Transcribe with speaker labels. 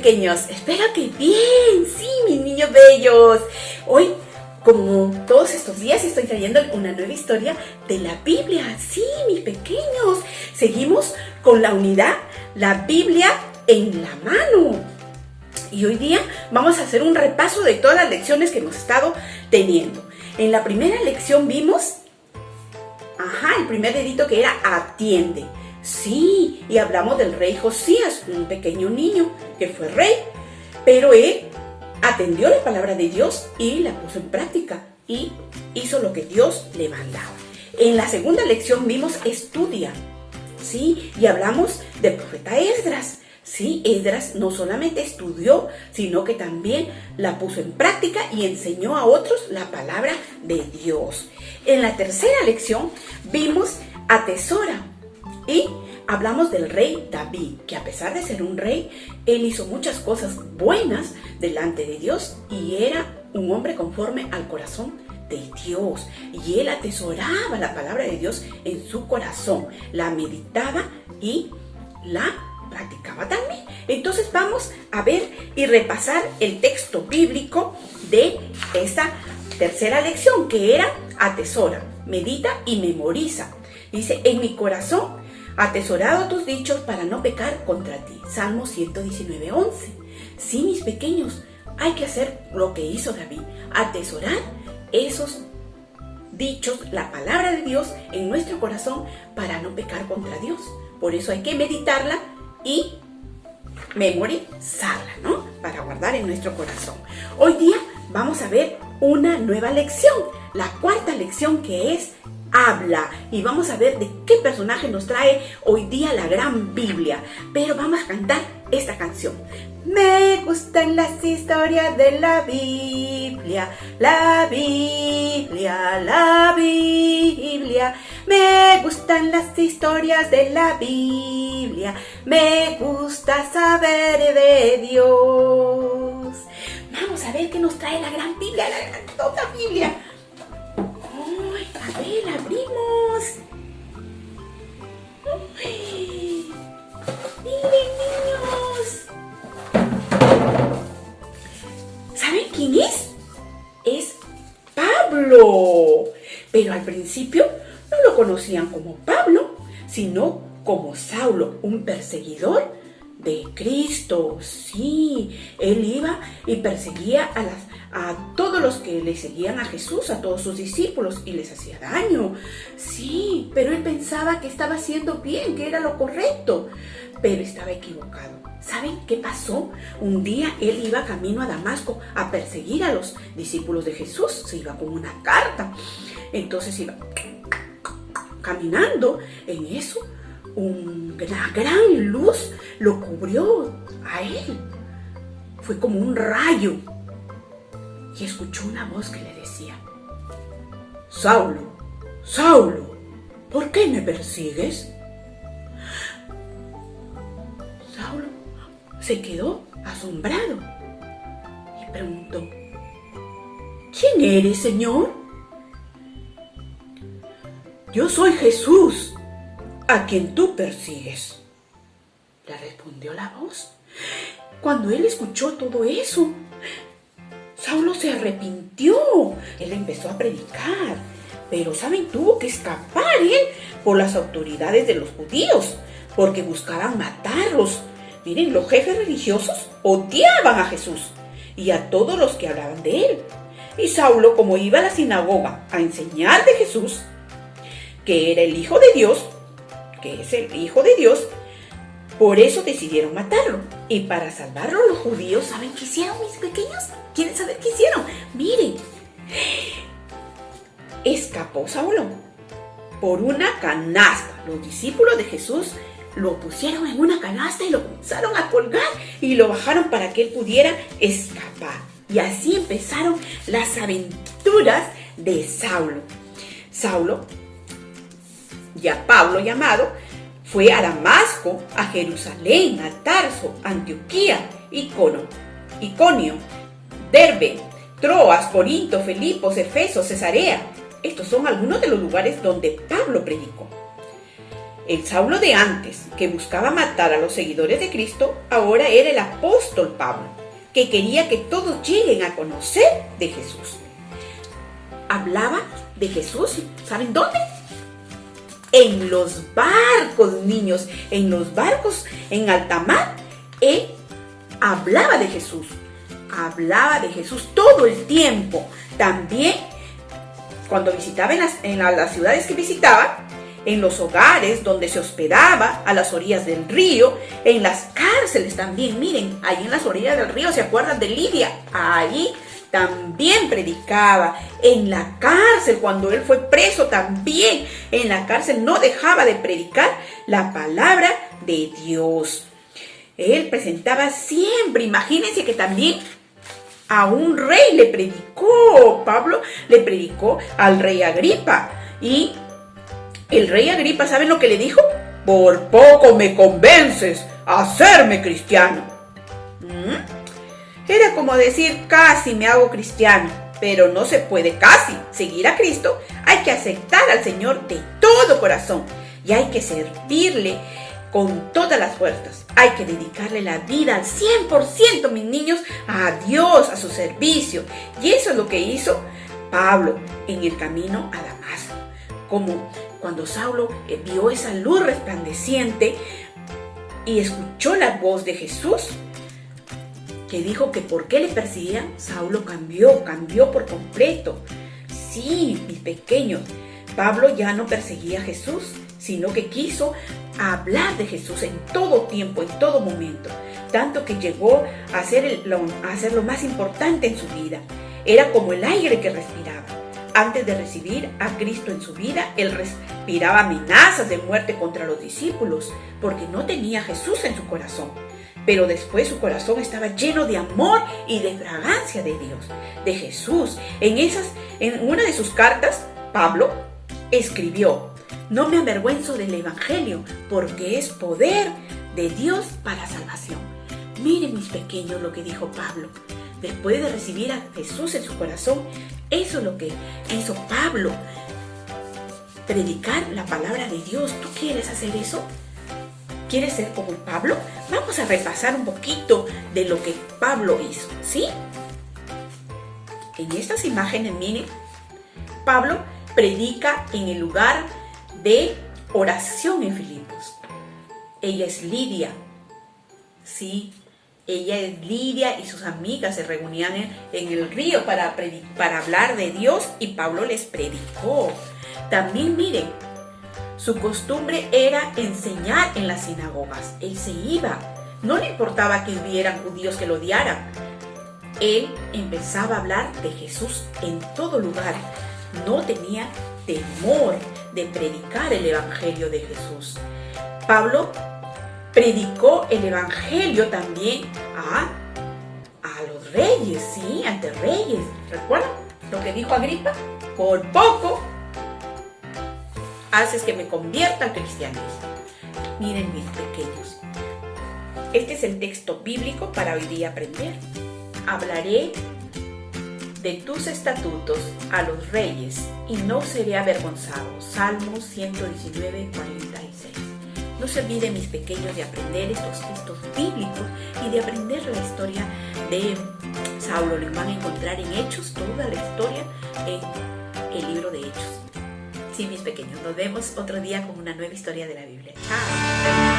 Speaker 1: pequeños, espero que bien, sí, mis niños bellos. Hoy, como todos estos días, estoy trayendo una nueva historia de la Biblia. Sí, mis pequeños, seguimos con la unidad, la Biblia en la mano. Y hoy día vamos a hacer un repaso de todas las lecciones que hemos estado teniendo. En la primera lección vimos, el primer dedito que era atiende. Sí, y hablamos del rey Josías, un pequeño niño que fue rey, pero él atendió la palabra de Dios y la puso en práctica y hizo lo que Dios le mandaba. En la segunda lección vimos estudia, sí, y hablamos del profeta Esdras. Sí, Esdras no solamente estudió, sino que también la puso en práctica y enseñó a otros la palabra de Dios. En la tercera lección vimos atesora. Y hablamos del rey David, que a pesar de ser un rey, él hizo muchas cosas buenas delante de Dios y era un hombre conforme al corazón de Dios. Y él atesoraba la palabra de Dios en su corazón, la meditaba y la practicaba también. Entonces vamos a ver y repasar el texto bíblico de esta tercera lección, que era atesora, medita y memoriza. Dice, en mi corazón atesorado tus dichos para no pecar contra ti. Salmo 119:11. Sí, mis pequeños, hay que hacer lo que hizo David, atesorar esos dichos, la palabra de Dios en nuestro corazón para no pecar contra Dios. Por eso hay que meditarla y memorizarla, ¿no? Para guardar en nuestro corazón. Hoy día vamos a ver una nueva lección, la cuarta lección, que es habla, y vamos a ver de qué personaje nos trae hoy día la gran Biblia. Pero vamos a cantar esta canción. Me gustan las historias de la Biblia, la Biblia, la Biblia. Me gustan las historias de la Biblia, me gusta saber de Dios. Vamos a ver qué nos trae la gran Biblia, la grandota Biblia. A ver, abrimos. Miren, niños. ¿Saben quién es? Es Pablo. Pero al principio no lo conocían como Pablo, sino como Saulo, un perseguidor de Cristo. Sí, él iba y perseguía a todos los que le seguían a Jesús, a todos sus discípulos, y les hacía daño. Sí, pero él pensaba que estaba haciendo bien, que era lo correcto, pero estaba equivocado. ¿Saben qué pasó? Un día él iba camino a Damasco a perseguir a los discípulos de Jesús, se iba con una carta. Entonces iba caminando, en eso una gran luz lo cubrió a él. Fue como un rayo. Y escuchó una voz que le decía: Saulo, Saulo, ¿por qué me persigues? Saulo se quedó asombrado y preguntó: ¿quién eres, Señor? Yo soy Jesús, a quien tú persigues, le respondió la voz. Cuando él escuchó todo eso, Saulo se arrepintió. Él empezó a predicar, pero ¿saben? Tuvo que escapar él por las autoridades de los judíos, porque buscaban matarlos. Miren, los jefes religiosos odiaban a Jesús y a todos los que hablaban de él. Y Saulo, como iba a la sinagoga a enseñar de Jesús, que era el Hijo de Dios, que es el Hijo de Dios, por eso decidieron matarlo. Y para salvarlo, los judíos, ¿saben qué hicieron, mis pequeños? ¿Quieren saber qué hicieron? Miren, escapó Saulo por una canasta. Los discípulos de Jesús lo pusieron en una canasta y lo comenzaron a colgar y lo bajaron para que él pudiera escapar. Y así empezaron las aventuras de Saulo. Saulo, ya Pablo llamado, fue a Damasco, a Jerusalén, a Tarso, Antioquía, Iconio, Derbe, Troas, Corinto, Filipos, Efeso, Cesarea. Estos son algunos de los lugares donde Pablo predicó. El Saulo de antes, que buscaba matar a los seguidores de Cristo, ahora era el apóstol Pablo, que quería que todos lleguen a conocer de Jesús. Hablaba de Jesús, ¿saben dónde? En los barcos, niños, en los barcos en alta mar. Él hablaba de Jesús todo el tiempo. También cuando visitaba en las ciudades que visitaba, en los hogares donde se hospedaba, a las orillas del río, en las cárceles también. Miren, ahí en las orillas del río, ¿se acuerdan de Lidia? Ahí también predicaba. En la cárcel, cuando él fue preso, también en la cárcel no dejaba de predicar la palabra de Dios. Él presentaba siempre, imagínense que también a un rey le predicó. Pablo le predicó al rey Agripa. Y el rey Agripa, ¿saben lo que le dijo? Por poco me convences a hacerme cristiano. Era como decir, casi me hago cristiano, pero no se puede casi seguir a Cristo. Hay que aceptar al Señor de todo corazón y hay que servirle con todas las fuerzas. Hay que dedicarle la vida al 100%, mis niños, a Dios, a su servicio. Y eso es lo que hizo Pablo en el camino a Damasco. Como cuando Saulo vio esa luz resplandeciente y escuchó la voz de Jesús, que dijo que por qué le perseguían, Saulo cambió por completo. Sí, mis pequeños, Pablo ya no perseguía a Jesús, sino que quiso hablar de Jesús en todo tiempo, en todo momento, tanto que llegó a ser lo más importante en su vida. Era como el aire que respiraba. Antes de recibir a Cristo en su vida, él respiraba amenazas de muerte contra los discípulos, porque no tenía a Jesús en su corazón. Pero después su corazón estaba lleno de amor y de fragancia de Dios, de Jesús. En una de sus cartas, Pablo escribió: no me avergüenzo del Evangelio, porque es poder de Dios para salvación. Miren, mis pequeños, lo que dijo Pablo. Después de recibir a Jesús en su corazón, eso es lo que hizo Pablo. Predicar la palabra de Dios. ¿Tú quieres hacer eso? ¿Quieres ser como Pablo? Vamos a repasar un poquito de lo que Pablo hizo, ¿sí? En estas imágenes, miren, Pablo predica en el lugar de oración en Filipos. Ella es Lidia, ¿sí? Ella es Lidia y sus amigas se reunían en el río para hablar de Dios y Pablo les predicó. También miren, su costumbre era enseñar en las sinagogas. Él se iba, no le importaba que hubieran judíos que lo odiaran. Él empezaba a hablar de Jesús en todo lugar. No tenía temor de predicar el evangelio de Jesús. Pablo predicó el evangelio también a los reyes, sí, ante reyes. ¿Recuerdan lo que dijo Agripa? Por poco haces que me convierta al cristianismo. Miren, mis pequeños, este es el texto bíblico para hoy día aprender. Hablaré de tus estatutos a los reyes y no seré avergonzado. Salmos 119, 46. No se olviden, mis pequeños, de aprender estos textos bíblicos y de aprender la historia de Saulo. Lo van a encontrar en Hechos, toda la historia en el libro de Hechos. Sí, mis pequeños, nos vemos otro día con una nueva historia de la Biblia. ¡Chao!